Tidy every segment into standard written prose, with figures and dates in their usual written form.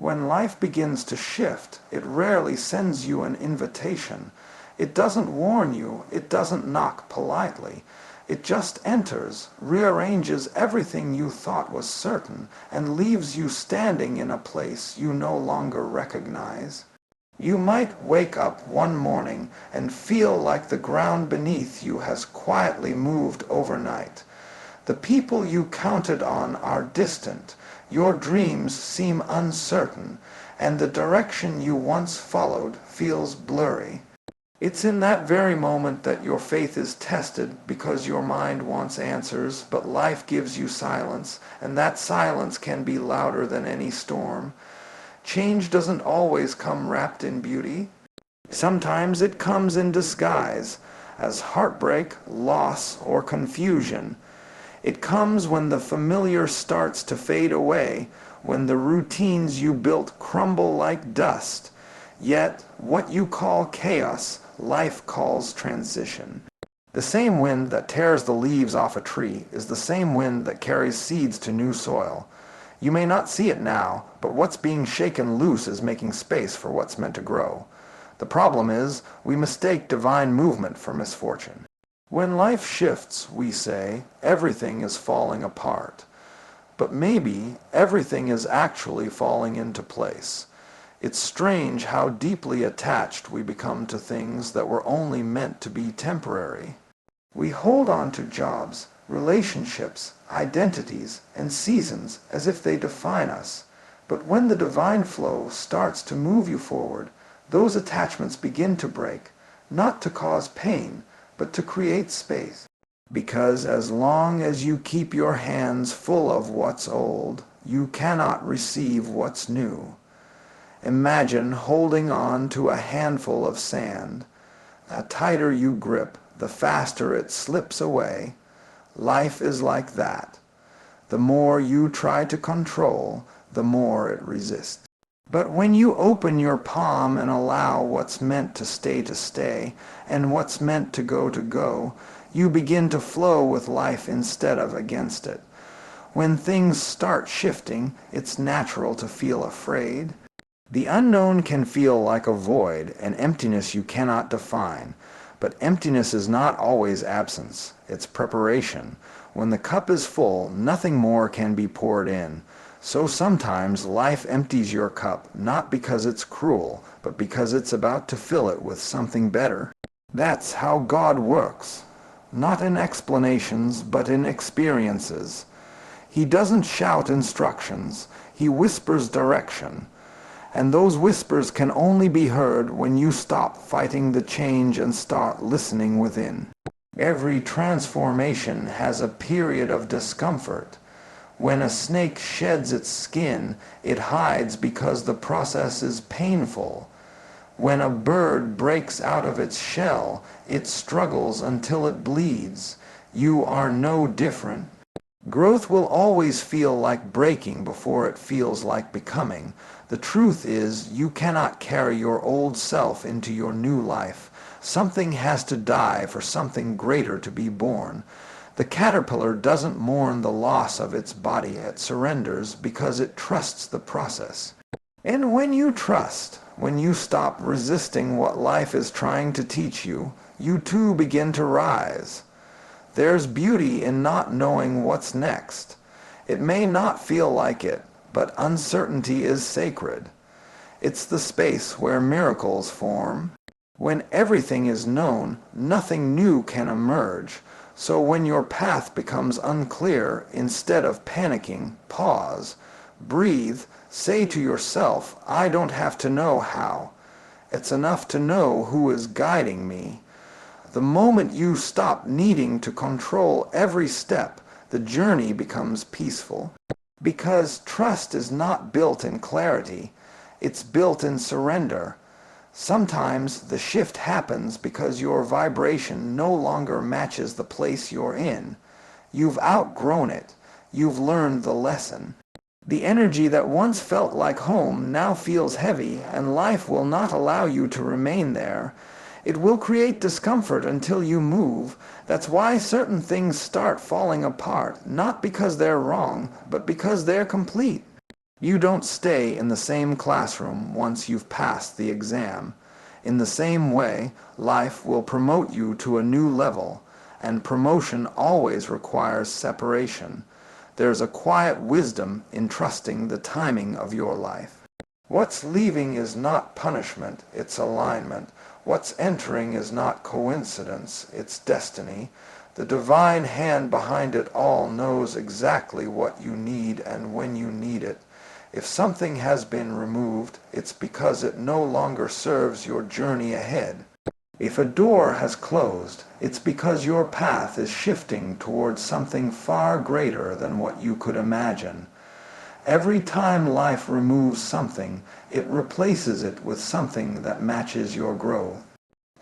When life begins to shift, it rarely sends you an invitation. It doesn't warn you, it doesn't knock politely. It just enters, rearranges everything you thought was certain, and leaves you standing in a place you no longer recognize. You might wake up one morning and feel like the ground beneath you has quietly moved overnight. The people you counted on are distant, your dreams seem uncertain, and the direction you once followed feels blurry. It's in that very moment that your faith is tested because your mind wants answers, but life gives you silence, and that silence can be louder than any storm. Change doesn't always come wrapped in beauty. Sometimes it comes in disguise, as heartbreak, loss, or confusion. It comes when the familiar starts to fade away, when the routines you built crumble like dust. Yet, what you call chaos, life calls transition. The same wind that tears the leaves off a tree is the same wind that carries seeds to new soil. You may not see it now, but what's being shaken loose is making space for what's meant to grow. The problem is, we mistake divine movement for misfortune. When life shifts, we say, everything is falling apart. But maybe everything is actually falling into place. It's strange how deeply attached we become to things that were only meant to be temporary. We hold on to jobs, relationships, identities, and seasons as if they define us. But when the divine flow starts to move you forward, those attachments begin to break, not to cause pain, but to create space. Because as long as you keep your hands full of what's old, you cannot receive what's new. Imagine holding on to a handful of sand. The tighter you grip, the faster it slips away. Life is like that. The more you try to control, the more it resists. But when you open your palm and allow what's meant to stay, and what's meant to go, you begin to flow with life instead of against it. When things start shifting, it's natural to feel afraid. The unknown can feel like a void, an emptiness you cannot define. But emptiness is not always absence, it's preparation. When the cup is full, nothing more can be poured in. So sometimes life empties your cup, not because it's cruel, but because it's about to fill it with something better. That's how God works. Not in explanations, but in experiences. He doesn't shout instructions, he whispers direction. And those whispers can only be heard when you stop fighting the change and start listening within. Every transformation has a period of discomfort. When a snake sheds its skin, it hides because the process is painful. When a bird breaks out of its shell, it struggles until it bleeds. You are no different. Growth will always feel like breaking before it feels like becoming. The truth is, you cannot carry your old self into your new life. Something has to die for something greater to be born. The caterpillar doesn't mourn the loss of its body, it surrenders because it trusts the process. And when you trust, when you stop resisting what life is trying to teach you, you too begin to rise. There's beauty in not knowing what's next. It may not feel like it, but uncertainty is sacred. It's the space where miracles form. When everything is known, nothing new can emerge. So when your path becomes unclear, instead of panicking, pause, breathe, say to yourself, I don't have to know how. It's enough to know who is guiding me. The moment you stop needing to control every step, the journey becomes peaceful. Because trust is not built in clarity, it's built in surrender. Sometimes the shift happens because your vibration no longer matches the place you're in. You've outgrown it. You've learned the lesson. The energy that once felt like home now feels heavy, and life will not allow you to remain there. It will create discomfort until you move. That's why certain things start falling apart, not because they're wrong, but because they're complete. You don't stay in the same classroom once you've passed the exam. In the same way, life will promote you to a new level, and promotion always requires separation. There's a quiet wisdom in trusting the timing of your life. What's leaving is not punishment, it's alignment. What's entering is not coincidence, it's destiny. The divine hand behind it all knows exactly what you need and when you need it. If something has been removed, it's because it no longer serves your journey ahead. If a door has closed, it's because your path is shifting towards something far greater than what you could imagine. Every time life removes something, it replaces it with something that matches your growth.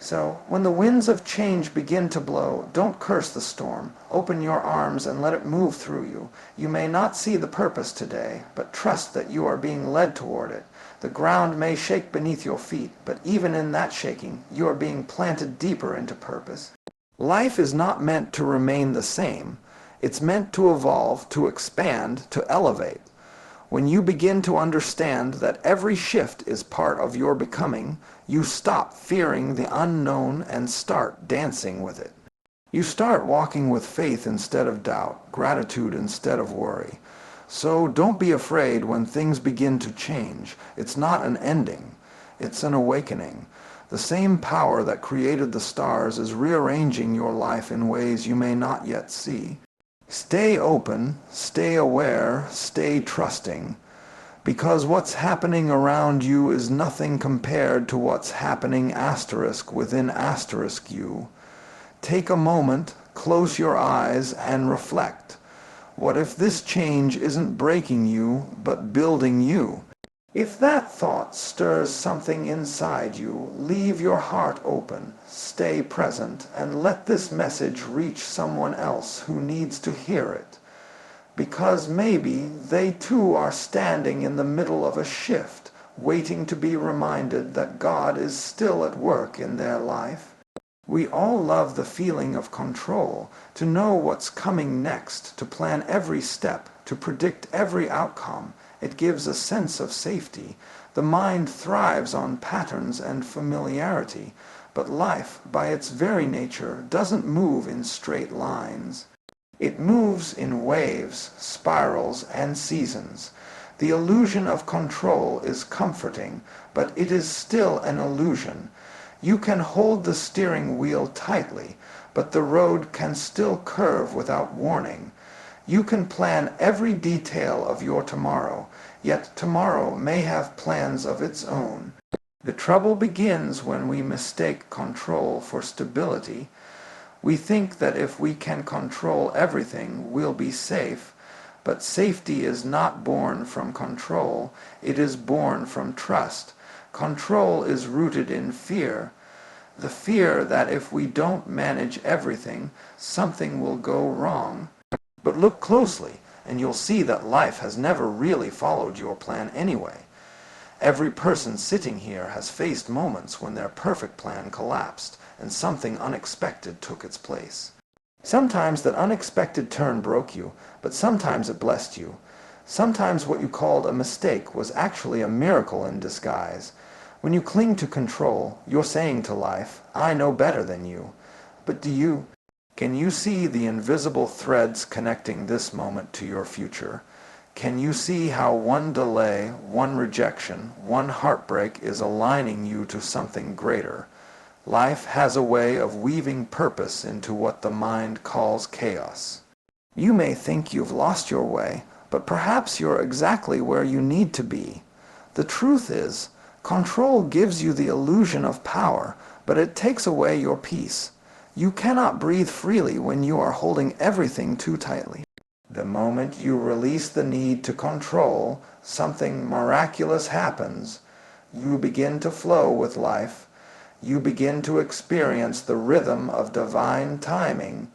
So, when the winds of change begin to blow, don't curse the storm. Open your arms and let it move through you. You may not see the purpose today, but trust that you are being led toward it. The ground may shake beneath your feet, but even in that shaking, you are being planted deeper into purpose. Life is not meant to remain the same. It's meant to evolve, to expand, to elevate. When you begin to understand that every shift is part of your becoming, you stop fearing the unknown and start dancing with it. You start walking with faith instead of doubt, gratitude instead of worry. So don't be afraid when things begin to change. It's not an ending, it's an awakening. The same power that created the stars is rearranging your life in ways you may not yet see. Stay open, stay aware, stay trusting, because what's happening around you is nothing compared to what's happening asterisk within asterisk you. Take a moment, close your eyes, and reflect. What if this change isn't breaking you, but building you? If that thought stirs something inside you, leave your heart open, stay present, and let this message reach someone else who needs to hear it. Because maybe they too are standing in the middle of a shift, waiting to be reminded that God is still at work in their life. We all love the feeling of control, to know what's coming next, to plan every step, to predict every outcome. It gives a sense of safety. The mind thrives on patterns and familiarity, but life, by its very nature, doesn't move in straight lines. It moves in waves, spirals, and seasons. The illusion of control is comforting, but it is still an illusion. You can hold the steering wheel tightly, but the road can still curve without warning. You can plan every detail of your tomorrow, yet tomorrow may have plans of its own. The trouble begins when we mistake control for stability. We think that if we can control everything, we'll be safe. But safety is not born from control, it is born from trust. Control is rooted in fear. The fear that if we don't manage everything, something will go wrong. But look closely, and you'll see that life has never really followed your plan anyway. Every person sitting here has faced moments when their perfect plan collapsed, and something unexpected took its place. Sometimes that unexpected turn broke you, but sometimes it blessed you. Sometimes what you called a mistake was actually a miracle in disguise. When you cling to control, you're saying to life, I know better than you. But do you? Can you see the invisible threads connecting this moment to your future? Can you see how one delay, one rejection, one heartbreak is aligning you to something greater? Life has a way of weaving purpose into what the mind calls chaos. You may think you've lost your way, but perhaps you're exactly where you need to be. The truth is, control gives you the illusion of power, but it takes away your peace. You cannot breathe freely when you are holding everything too tightly. The moment you release the need to control, something miraculous happens. You begin to flow with life. You begin to experience the rhythm of divine timing.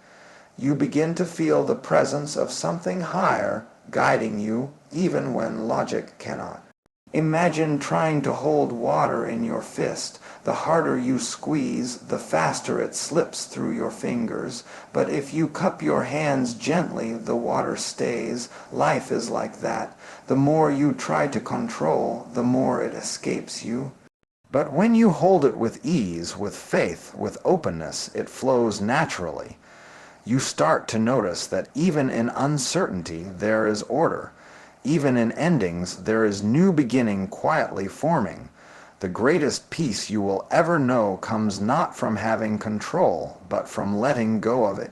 You begin to feel the presence of something higher guiding you even when logic cannot. Imagine trying to hold water in your fist. The harder you squeeze, the faster it slips through your fingers. But if you cup your hands gently, the water stays. Life is like that. The more you try to control, the more it escapes you. But when you hold it with ease, with faith, with openness, it flows naturally. You start to notice that even in uncertainty there is order. Even in endings there is new beginning quietly forming. The greatest peace you will ever know comes not from having control, but from letting go of it.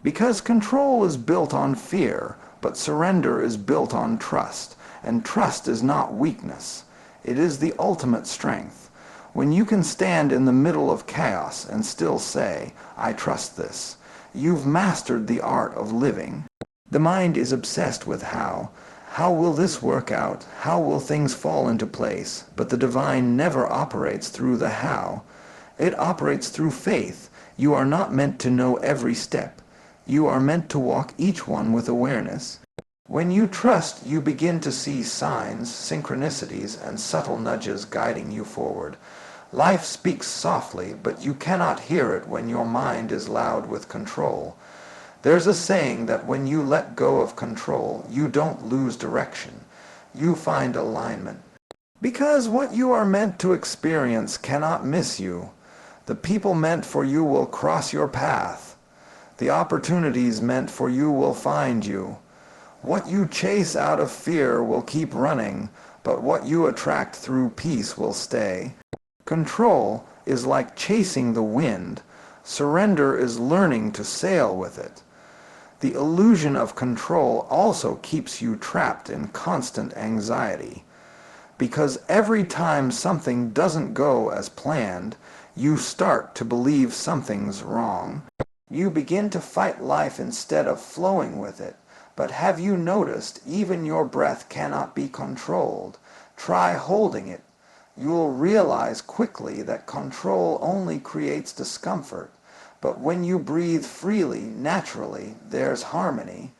Because control is built on fear, but surrender is built on trust, and trust is not weakness. It is the ultimate strength. When you can stand in the middle of chaos and still say, "I trust this," you've mastered the art of living. The mind is obsessed with how. How will this work out? How will things fall into place? But the divine never operates through the how. It operates through faith. You are not meant to know every step. You are meant to walk each one with awareness. When you trust, you begin to see signs, synchronicities, and subtle nudges guiding you forward. Life speaks softly, but you cannot hear it when your mind is loud with control. There's a saying that when you let go of control, you don't lose direction. You find alignment. Because what you are meant to experience cannot miss you. The people meant for you will cross your path. The opportunities meant for you will find you. What you chase out of fear will keep running, but what you attract through peace will stay. Control is like chasing the wind. Surrender is learning to sail with it. The illusion of control also keeps you trapped in constant anxiety. Because every time something doesn't go as planned, you start to believe something's wrong. You begin to fight life instead of flowing with it. But have you noticed even your breath cannot be controlled? Try holding it. You'll realize quickly that control only creates discomfort. But when you breathe freely, naturally, there's harmony.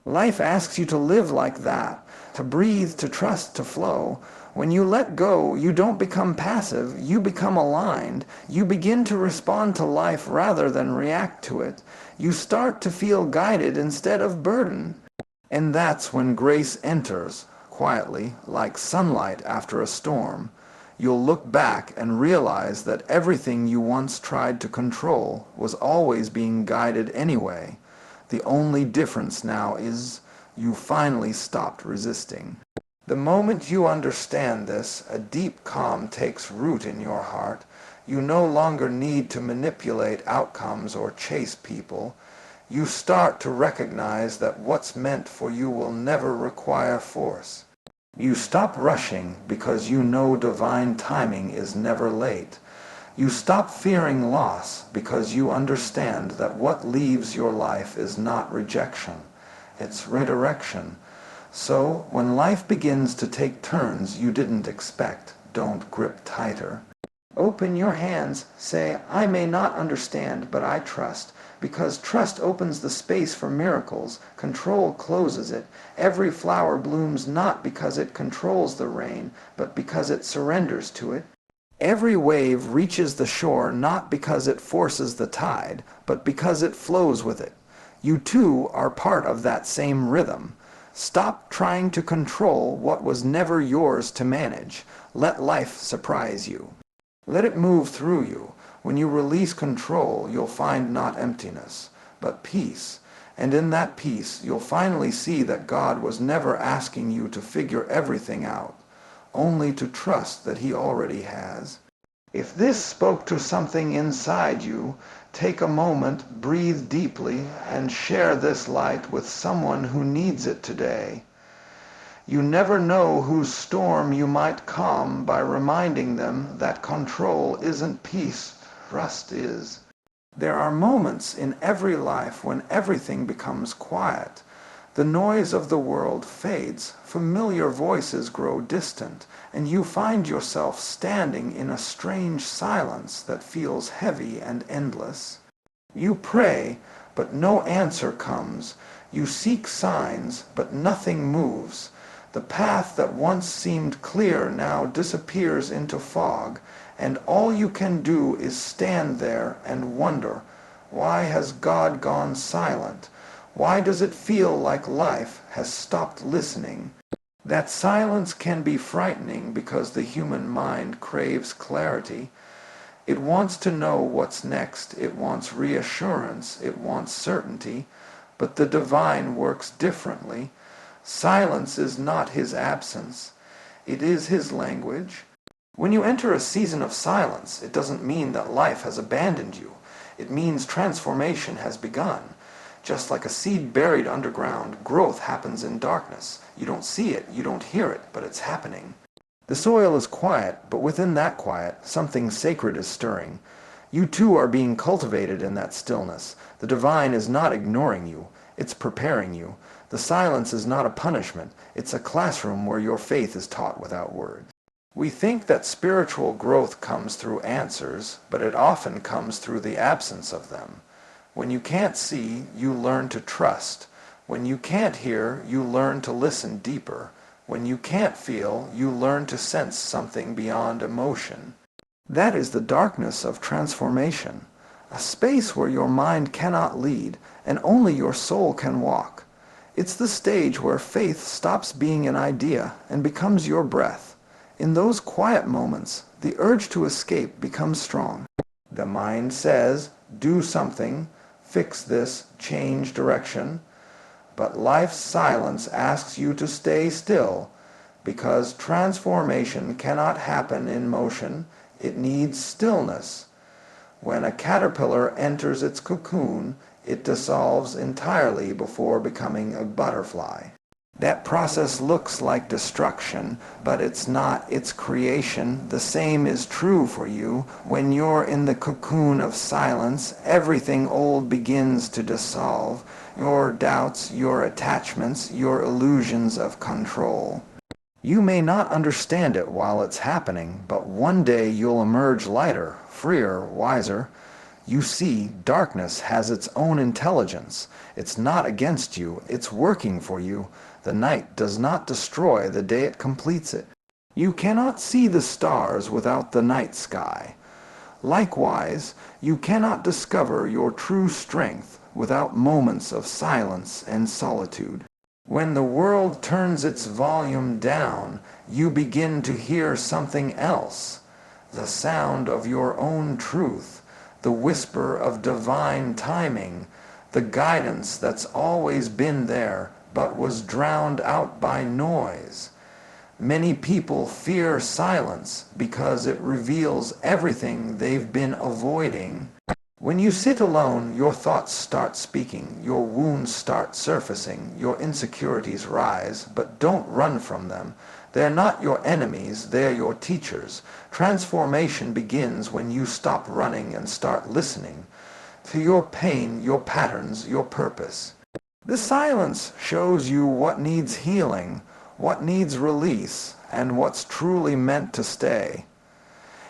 Life asks you to live like that, to breathe, to trust, to flow. When you let go, you don't become passive, you become aligned. You begin to respond to life rather than react to it. You start to feel guided instead of burdened. And that's when grace enters, quietly, like sunlight after a storm. You'll look back and realize that everything you once tried to control was always being guided anyway. The only difference now is you finally stopped resisting. The moment you understand this, a deep calm takes root in your heart. You no longer need to manipulate outcomes or chase people. You start to recognize that what's meant for you will never require force. You stop rushing because you know divine timing is never late. You stop fearing loss because you understand that what leaves your life is not rejection, it's redirection. So, when life begins to take turns you didn't expect, don't grip tighter. Open your hands, say, "I may not understand, but I trust." Because trust opens the space for miracles, control closes it. Every flower blooms not because it controls the rain, but because it surrenders to it. Every wave reaches the shore not because it forces the tide, but because it flows with it. You too are part of that same rhythm. Stop trying to control what was never yours to manage. Let life surprise you. Let it move through you. When you release control, you'll find not emptiness, but peace. And in that peace, you'll finally see that God was never asking you to figure everything out, only to trust that He already has. If this spoke to something inside you, take a moment, breathe deeply, and share this light with someone who needs it today. You never know whose storm you might calm by reminding them that control isn't peace. Trust is. There are moments in every life when everything becomes quiet. The noise of the world fades, familiar voices grow distant, and you find yourself standing in a strange silence that feels heavy and endless. You pray, but no answer comes. You seek signs, but nothing moves. The path that once seemed clear now disappears into fog, and all you can do is stand there and wonder, why has God gone silent? Why does it feel like life has stopped listening? That silence can be frightening because the human mind craves clarity. It wants to know what's next. It wants reassurance. It wants certainty. But the divine works differently. Silence is not his absence. It is his language. When you enter a season of silence, it doesn't mean that life has abandoned you. It means transformation has begun. Just like a seed buried underground, growth happens in darkness. You don't see it, you don't hear it, but it's happening. The soil is quiet, but within that quiet, something sacred is stirring. You too are being cultivated in that stillness. The divine is not ignoring you, it's preparing you. The silence is not a punishment, it's a classroom where your faith is taught without words. We think that spiritual growth comes through answers, but it often comes through the absence of them. When you can't see, you learn to trust. When you can't hear, you learn to listen deeper. When you can't feel, you learn to sense something beyond emotion. That is the darkness of transformation, a space where your mind cannot lead and only your soul can walk. It's the stage where faith stops being an idea and becomes your breath. In those quiet moments, the urge to escape becomes strong. The mind says, do something, fix this, change direction. But life's silence asks you to stay still, because transformation cannot happen in motion. It needs stillness. When a caterpillar enters its cocoon, it dissolves entirely before becoming a butterfly. That process looks like destruction, but it's not. It's creation. The same is true for you. When you're in the cocoon of silence, everything old begins to dissolve. Your doubts, your attachments, your illusions of control. You may not understand it while it's happening, but one day you'll emerge lighter, freer, wiser. You see, darkness has its own intelligence. It's not against you, it's working for you. The night does not destroy the day it completes it. You cannot see the stars without the night sky. Likewise, you cannot discover your true strength without moments of silence and solitude. When the world turns its volume down, you begin to hear something else, the sound of your own truth, the whisper of divine timing, the guidance that's always been there but was drowned out by noise. Many people fear silence because it reveals everything they've been avoiding. When you sit alone, your thoughts start speaking, your wounds start surfacing, your insecurities rise, but don't run from them. They're not your enemies, they're your teachers. Transformation begins when you stop running and start listening to your pain, your patterns, your purpose. The silence shows you what needs healing, what needs release, and what's truly meant to stay.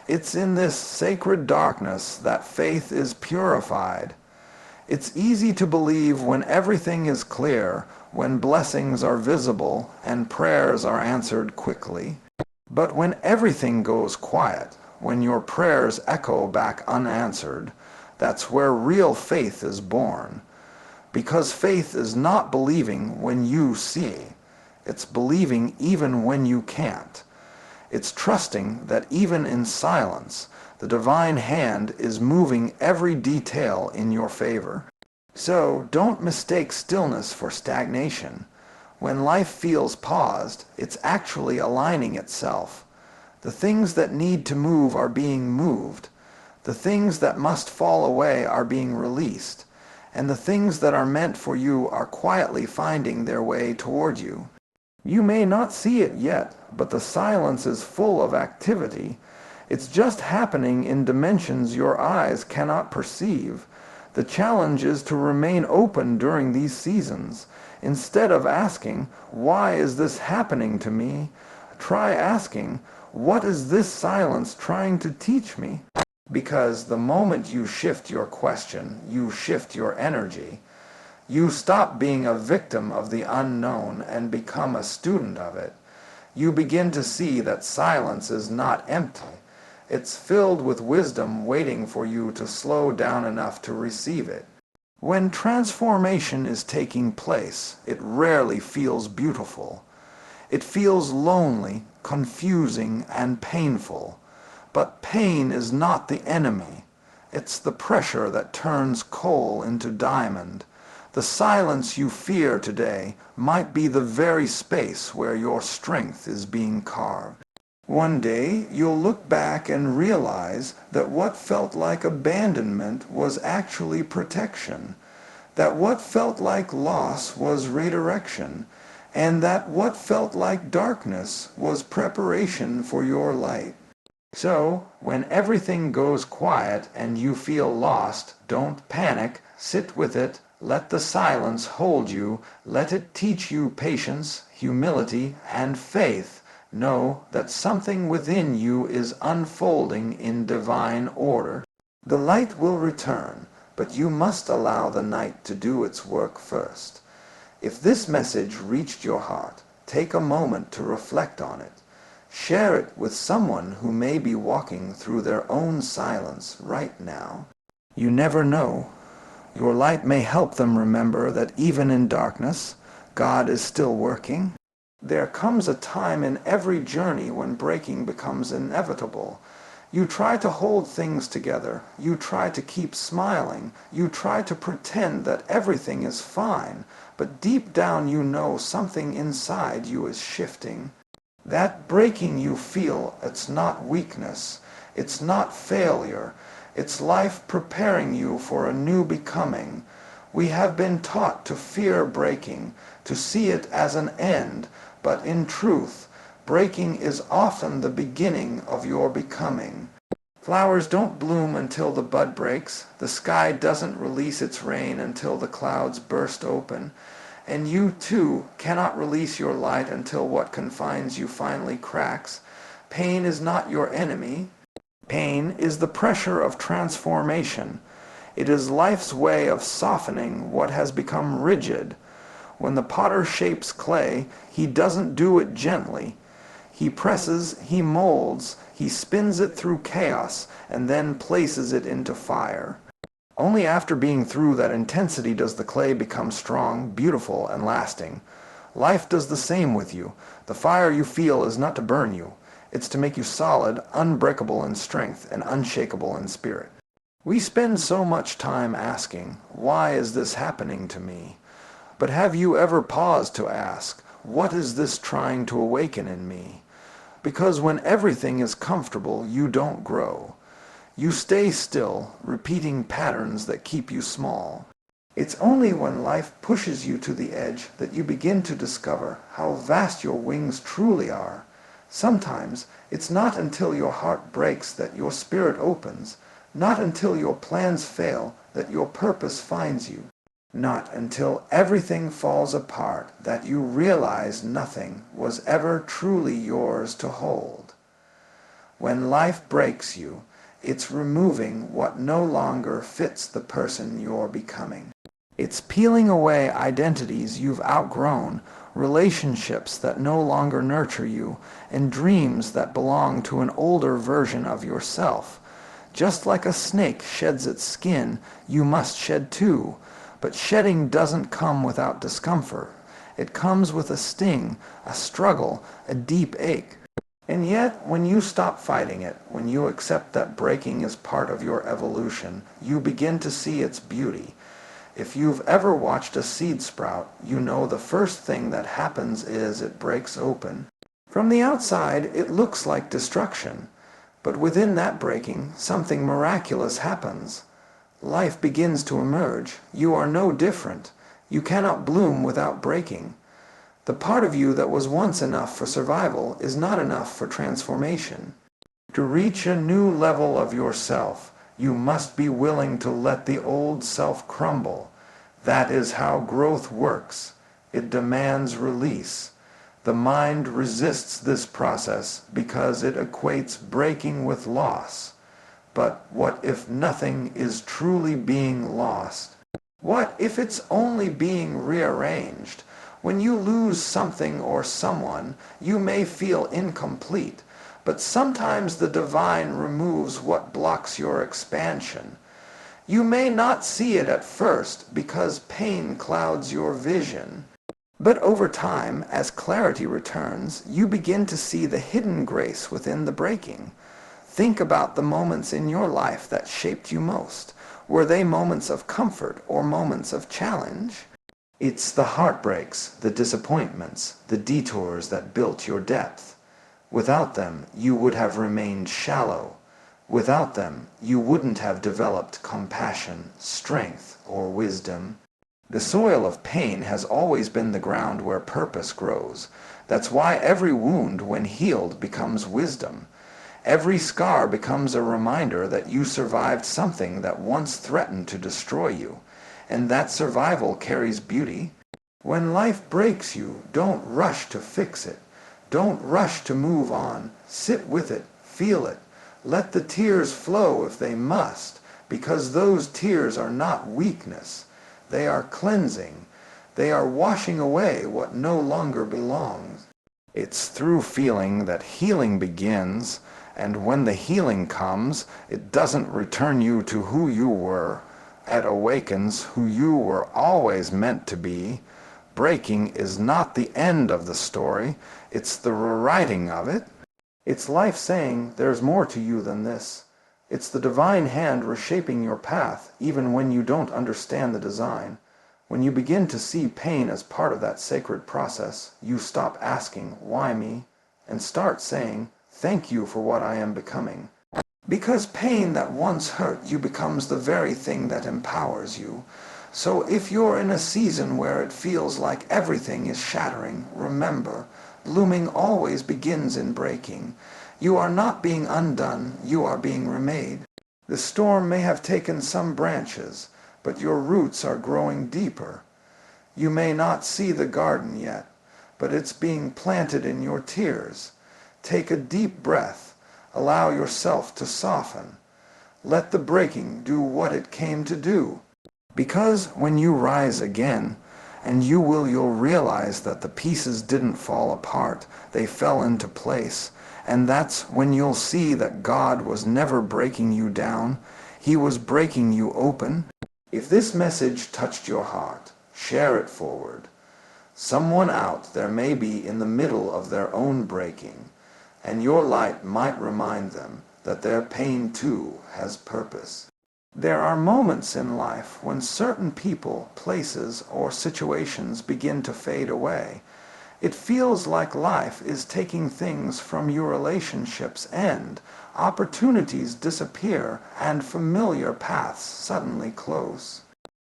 It's in this sacred darkness that faith is purified. It's easy to believe when everything is clear, when blessings are visible and prayers are answered quickly. But when everything goes quiet, when your prayers echo back unanswered, that's where real faith is born. Because faith is not believing when you see. It's believing even when you can't. It's trusting that even in silence, the divine hand is moving every detail in your favor. So don't mistake stillness for stagnation. When life feels paused, it's actually aligning itself. The things that need to move are being moved. The things that must fall away are being released. And the things that are meant for you are quietly finding their way toward you. You may not see it yet, but the silence is full of activity. It's just happening in dimensions your eyes cannot perceive. The challenge is to remain open during these seasons. Instead of asking, why is this happening to me? Try asking, what is this silence trying to teach me? Because the moment you shift your question, you shift your energy. You stop being a victim of the unknown and become a student of it. You begin to see that silence is not empty. It's filled with wisdom waiting for you to slow down enough to receive it. When transformation is taking place, it rarely feels beautiful. It feels lonely, confusing, and painful. But pain is not the enemy. It's the pressure that turns coal into diamond. The silence you fear today might be the very space where your strength is being carved. One day you'll look back and realize that what felt like abandonment was actually protection, that what felt like loss was redirection, and that what felt like darkness was preparation for your light. So, when everything goes quiet and you feel lost, don't panic, sit with it, let the silence hold you, let it teach you patience, humility, and faith. Know that something within you is unfolding in divine order. The light will return, but you must allow the night to do its work first. If this message reached your heart, take a moment to reflect on it. Share it with someone who may be walking through their own silence right now. You never know. Your light may help them remember that even in darkness, God is still working. There comes a time in every journey when breaking becomes inevitable. You try to hold things together. You try to keep smiling. You try to pretend that everything is fine. But deep down you know something inside you is shifting. That breaking you feel, it's not weakness. It's not failure. It's life preparing you for a new becoming. We have been taught to fear breaking, to see it as an end, but in truth, breaking is often the beginning of your becoming. Flowers don't bloom until the bud breaks. The sky doesn't release its rain until the clouds burst open. And you, too, cannot release your light until what confines you finally cracks. Pain is not your enemy. Pain is the pressure of transformation. It is life's way of softening what has become rigid. When the potter shapes clay, he doesn't do it gently. He presses, he molds, he spins it through chaos, and then places it into fire. Only after being through that intensity does the clay become strong, beautiful, and lasting. Life does the same with you. The fire you feel is not to burn you. It's to make you solid, unbreakable in strength, and unshakable in spirit. We spend so much time asking, why is this happening to me? But have you ever paused to ask, what is this trying to awaken in me? Because when everything is comfortable, you don't grow. You stay still, repeating patterns that keep you small. It's only when life pushes you to the edge that you begin to discover how vast your wings truly are. Sometimes it's not until your heart breaks that your spirit opens, not until your plans fail that your purpose finds you, not until everything falls apart that you realize nothing was ever truly yours to hold. When life breaks you, it's removing what no longer fits the person you're becoming. It's peeling away identities you've outgrown, relationships that no longer nurture you, and dreams that belong to an older version of yourself. Just like a snake sheds its skin, you must shed too. But shedding doesn't come without discomfort. It comes with a sting, a struggle, a deep ache. And yet, when you stop fighting it, when you accept that breaking is part of your evolution, you begin to see its beauty. If you've ever watched a seed sprout, you know the first thing that happens is it breaks open. From the outside, it looks like destruction. But within that breaking, something miraculous happens. Life begins to emerge. You are no different. You cannot bloom without breaking. The part of you that was once enough for survival is not enough for transformation. To reach a new level of yourself, you must be willing to let the old self crumble. That is how growth works. It demands release. The mind resists this process because it equates breaking with loss. But what if nothing is truly being lost? What if it's only being rearranged? When you lose something or someone, you may feel incomplete, but sometimes the divine removes what blocks your expansion. You may not see it at first because pain clouds your vision, but over time, as clarity returns, you begin to see the hidden grace within the breaking. Think about the moments in your life that shaped you most. Were they moments of comfort or moments of challenge? It's the heartbreaks, the disappointments, the detours that built your depth. Without them, you would have remained shallow. Without them, you wouldn't have developed compassion, strength, or wisdom. The soil of pain has always been the ground where purpose grows. That's why every wound, when healed, becomes wisdom. Every scar becomes a reminder that you survived something that once threatened to destroy you, and that survival carries beauty. When life breaks you, don't rush to fix it. Don't rush to move on. Sit with it, feel it. Let the tears flow if they must, because those tears are not weakness. They are cleansing. They are washing away what no longer belongs. It's through feeling that healing begins, and when the healing comes, it doesn't return you to who you were. It awakens who you were always meant to be. Breaking is not the end of the story, it's the rewriting of it. It's life saying, there's more to you than this. It's the divine hand reshaping your path, even when you don't understand the design. When you begin to see pain as part of that sacred process, you stop asking, why me? And start saying, thank you for what I am becoming. Because pain that once hurt you becomes the very thing that empowers you. So if you're in a season where it feels like everything is shattering, remember, blooming always begins in breaking. You are not being undone, you are being remade. The storm may have taken some branches, but your roots are growing deeper. You may not see the garden yet, but it's being planted in your tears. Take a deep breath. Allow yourself to soften. Let the breaking do what it came to do. Because when you rise again, and you'll realize that the pieces didn't fall apart, they fell into place. And that's when you'll see that God was never breaking you down, He was breaking you open. If this message touched your heart, share it forward. Someone out there may be in the middle of their own breaking, and your light might remind them that their pain too has purpose. There are moments in life when certain people, places, or situations begin to fade away. It feels like life is taking things from your relationship's end. Opportunities disappear and familiar paths suddenly close.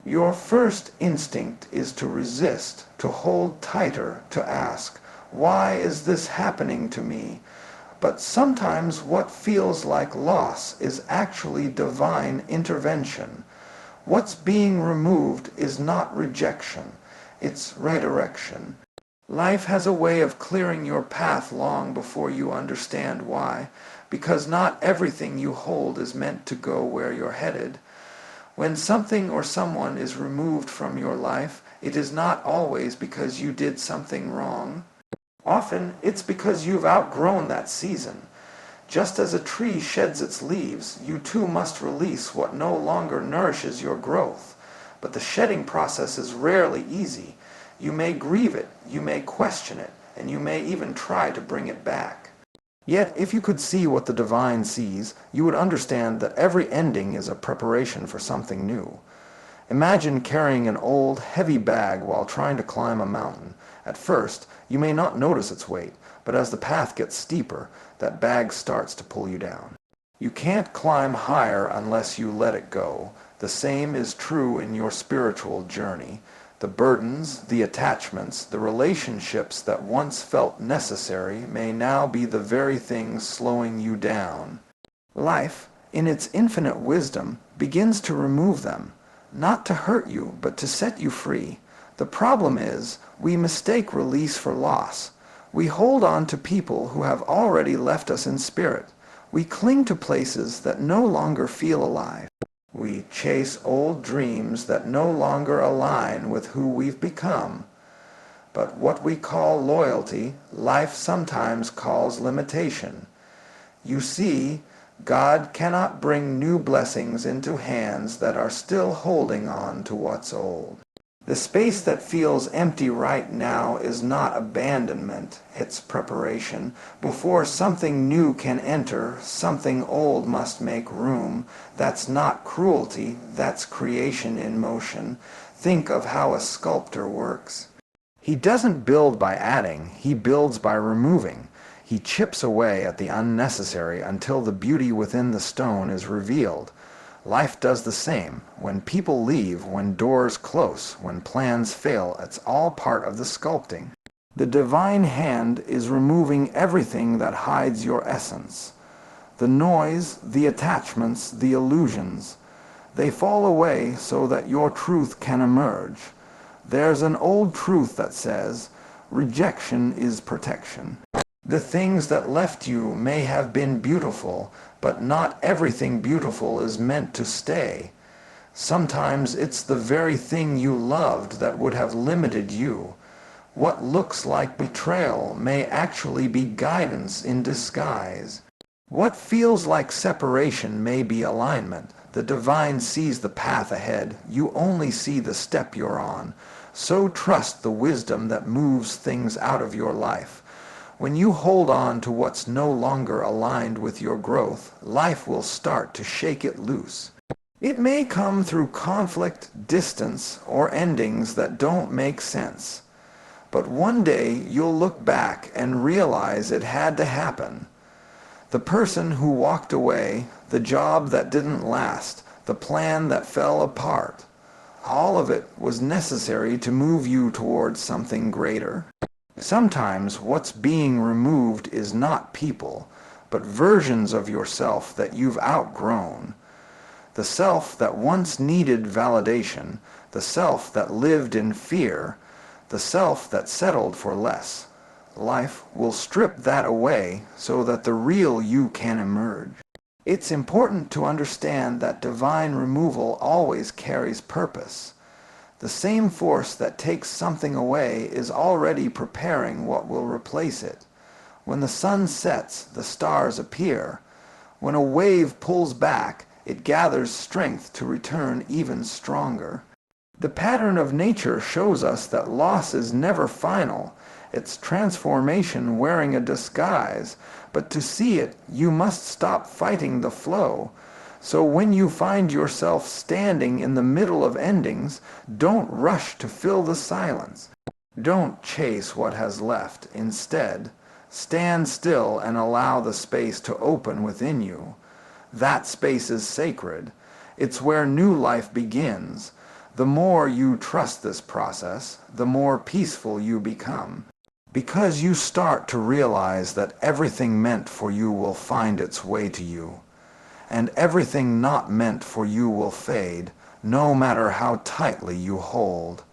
Your first instinct is to resist, to hold tighter, to ask, why is this happening to me? But sometimes what feels like loss is actually divine intervention. What's being removed is not rejection, it's redirection. Life has a way of clearing your path long before you understand why, because not everything you hold is meant to go where you're headed. When something or someone is removed from your life, it is not always because you did something wrong. Often, it's because you've outgrown that season. Just as a tree sheds its leaves, you too must release what no longer nourishes your growth. But the shedding process is rarely easy. You may grieve it, you may question it, and you may even try to bring it back. Yet, if you could see what the divine sees, you would understand that every ending is a preparation for something new. Imagine carrying an old, heavy bag while trying to climb a mountain. At first, you may not notice its weight, but as the path gets steeper, that bag starts to pull you down. You can't climb higher unless you let it go. The same is true in your spiritual journey. The burdens, the attachments, the relationships that once felt necessary may now be the very things slowing you down. Life, in its infinite wisdom, begins to remove them, not to hurt you, but to set you free. The problem is, we mistake release for loss. We hold on to people who have already left us in spirit. We cling to places that no longer feel alive. We chase old dreams that no longer align with who we've become. But what we call loyalty, life sometimes calls limitation. You see, God cannot bring new blessings into hands that are still holding on to what's old. The space that feels empty right now is not abandonment, it's preparation. Before something new can enter, something old must make room. That's not cruelty, that's creation in motion. Think of how a sculptor works. He doesn't build by adding, he builds by removing. He chips away at the unnecessary until the beauty within the stone is revealed. Life does the same. When people leave, when doors close, when plans fail, it's all part of the sculpting. The divine hand is removing everything that hides your essence. The noise, the attachments, the illusions. They fall away so that your truth can emerge. There's an old truth that says, rejection is protection. The things that left you may have been beautiful, but not everything beautiful is meant to stay. Sometimes it's the very thing you loved that would have limited you. What looks like betrayal may actually be guidance in disguise. What feels like separation may be alignment. The divine sees the path ahead. You only see the step you're on. So trust the wisdom that moves things out of your life. When you hold on to what's no longer aligned with your growth, life will start to shake it loose. It may come through conflict, distance, or endings that don't make sense. But one day you'll look back and realize it had to happen. The person who walked away, the job that didn't last, the plan that fell apart, all of it was necessary to move you towards something greater. Sometimes what's being removed is not people, but versions of yourself that you've outgrown. The self that once needed validation, the self that lived in fear, the self that settled for less. Life will strip that away so that the real you can emerge. It's important to understand that divine removal always carries purpose. The same force that takes something away is already preparing what will replace it. When the sun sets, the stars appear. When a wave pulls back, it gathers strength to return even stronger. The pattern of nature shows us that loss is never final. It's transformation wearing a disguise. But to see it, you must stop fighting the flow. So when you find yourself standing in the middle of endings, don't rush to fill the silence. Don't chase what has left. Instead, stand still and allow the space to open within you. That space is sacred. It's where new life begins. The more you trust this process, the more peaceful you become. Because you start to realize that everything meant for you will find its way to you. And everything not meant for you will fade, no matter how tightly you hold.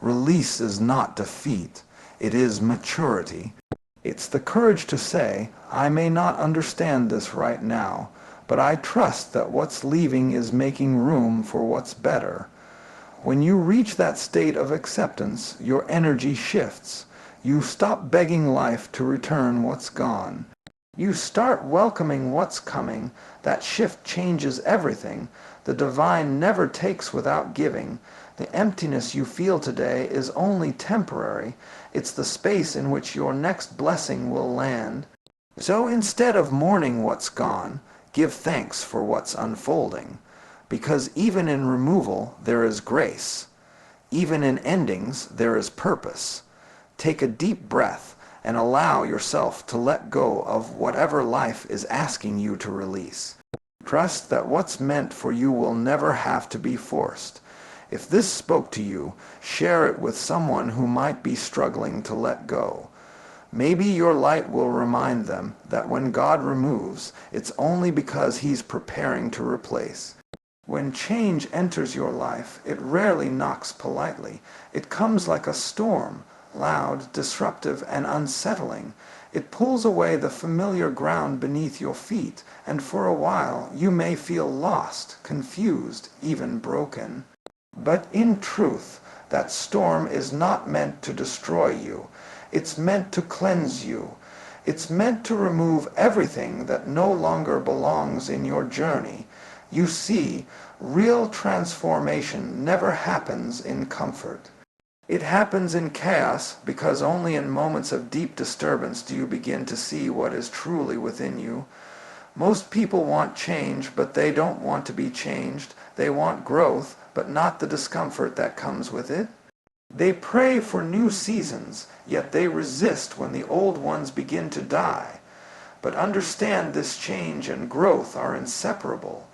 Release is not defeat, it is maturity. It's the courage to say, I may not understand this right now, but I trust that what's leaving is making room for what's better. When you reach that state of acceptance, your energy shifts. You stop begging life to return what's gone. You start welcoming what's coming. That shift changes everything. The divine never takes without giving. The emptiness you feel today is only temporary. It's the space in which your next blessing will land. So instead of mourning what's gone, give thanks for what's unfolding. Because even in removal, there is grace. Even in endings, there is purpose. Take a deep breath and allow yourself to let go of whatever life is asking you to release. Trust that what's meant for you will never have to be forced. If this spoke to you, share it with someone who might be struggling to let go. Maybe your light will remind them that when God removes, it's only because He's preparing to replace. When change enters your life, it rarely knocks politely. It comes like a storm, loud, disruptive, and unsettling. It pulls away the familiar ground beneath your feet, and for a while you may feel lost, confused, even broken. But in truth, that storm is not meant to destroy you. It's meant to cleanse you. It's meant to remove everything that no longer belongs in your journey. You see, real transformation never happens in comfort. It happens in chaos because only in moments of deep disturbance do you begin to see what is truly within you. Most people want change, but they don't want to be changed. They want growth, but not the discomfort that comes with it. They pray for new seasons, yet they resist when the old ones begin to die. But understand this change and growth are inseparable.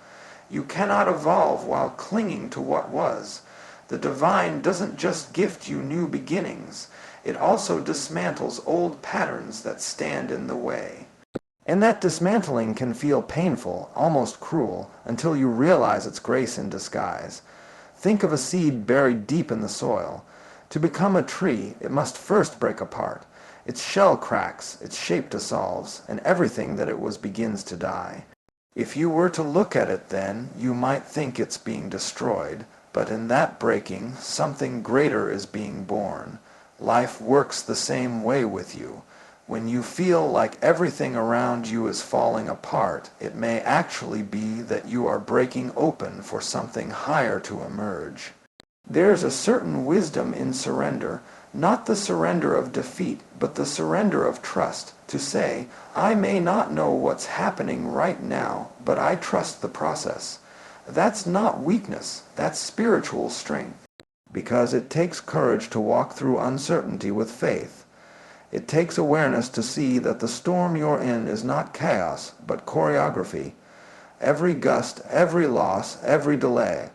You cannot evolve while clinging to what was. The divine doesn't just gift you new beginnings, it also dismantles old patterns that stand in the way. And that dismantling can feel painful, almost cruel, until you realize its grace in disguise. Think of a seed buried deep in the soil. To become a tree, it must first break apart. Its shell cracks, its shape dissolves, and everything that it was begins to die. If you were to look at it then, you might think it's being destroyed, but in that breaking, something greater is being born. Life works the same way with you. When you feel like everything around you is falling apart, it may actually be that you are breaking open for something higher to emerge. There's a certain wisdom in surrender, not the surrender of defeat, but the surrender of trust, to say, I may not know what's happening right now, but I trust the process. That's not weakness, that's spiritual strength, because it takes courage to walk through uncertainty with faith. It takes awareness to see that the storm you're in is not chaos, but choreography. Every gust, every loss, every delay,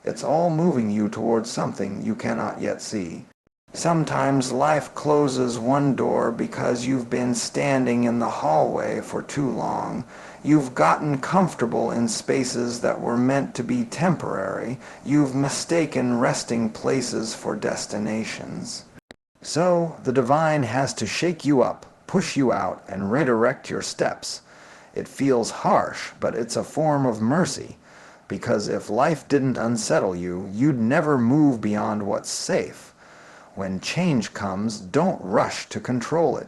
it's all moving you towards something you cannot yet see. Sometimes life closes one door because you've been standing in the hallway for too long. You've gotten comfortable in spaces that were meant to be temporary. You've mistaken resting places for destinations. So the divine has to shake you up, push you out, and redirect your steps. It feels harsh, but it's a form of mercy. Because if life didn't unsettle you, you'd never move beyond what's safe. When change comes, don't rush to control it.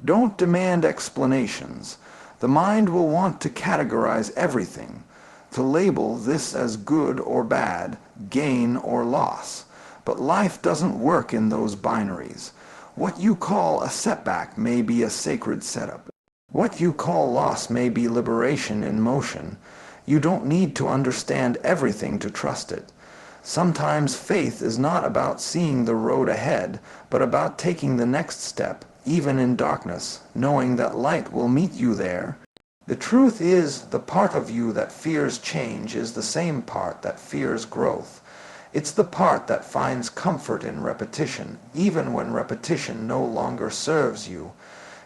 Don't demand explanations. The mind will want to categorize everything, to label this as good or bad, gain or loss. But life doesn't work in those binaries. What you call a setback may be a sacred setup. What you call loss may be liberation in motion. You don't need to understand everything to trust it. Sometimes faith is not about seeing the road ahead, but about taking the next step, even in darkness, knowing that light will meet you there. The truth is, the part of you that fears change is the same part that fears growth. It's the part that finds comfort in repetition, even when repetition no longer serves you.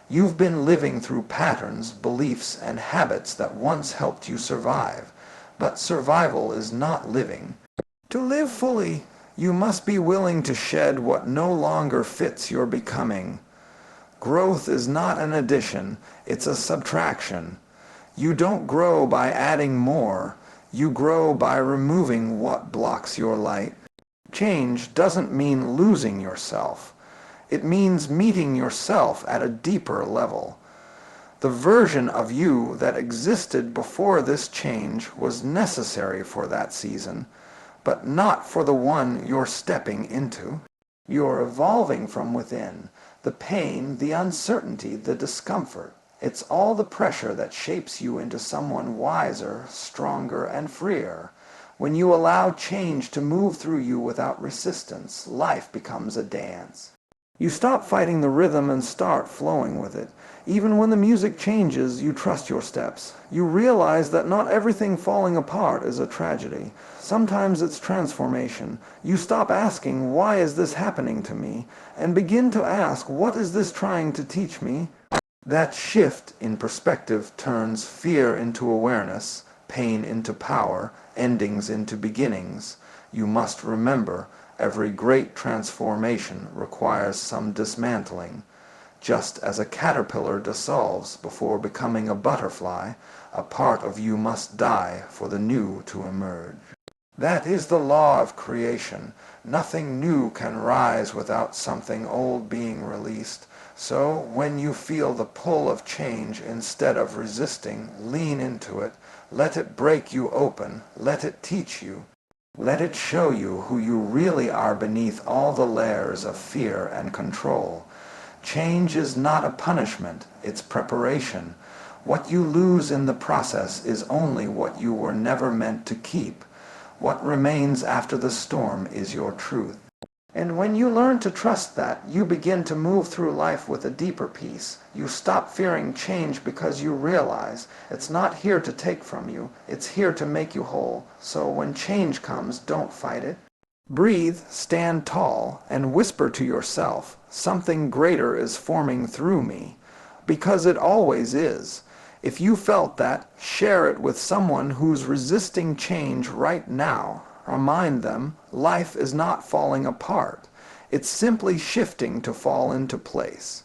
You've been living through patterns, beliefs, and habits that once helped you survive. But survival is not living. To live fully, you must be willing to shed what no longer fits your becoming. Growth is not an addition, it's a subtraction. You don't grow by adding more. You grow by removing what blocks your light. Change doesn't mean losing yourself. It means meeting yourself at a deeper level. The version of you that existed before this change was necessary for that season, but not for the one you're stepping into. You're evolving from within. The pain, the uncertainty, the discomfort. It's all the pressure that shapes you into someone wiser, stronger, and freer. When you allow change to move through you without resistance, life becomes a dance. You stop fighting the rhythm and start flowing with it. Even when the music changes, you trust your steps. You realize that not everything falling apart is a tragedy. Sometimes it's transformation. You stop asking, why is this happening to me? And begin to ask, what is this trying to teach me? That shift in perspective turns fear into awareness, pain into power, endings into beginnings. You must remember, Every great transformation requires some dismantling. Just as a caterpillar dissolves before becoming a butterfly, a part of you must die for the new to emerge. That is the law of creation. Nothing new can rise without something old being released. So, when you feel the pull of change, instead of resisting, lean into it. Let it break you open. Let it teach you. Let it show you who you really are beneath all the layers of fear and control. Change is not a punishment, it's preparation. What you lose in the process is only what you were never meant to keep. What remains after the storm is your truth. And when you learn to trust that, you begin to move through life with a deeper peace. You stop fearing change because you realize it's not here to take from you, it's here to make you whole. So when change comes, don't fight it. Breathe, stand tall, and whisper to yourself, something greater is forming through me. Because it always is. If you felt that, share it with someone who's resisting change right now. Remind them, life is not falling apart. It's simply shifting to fall into place.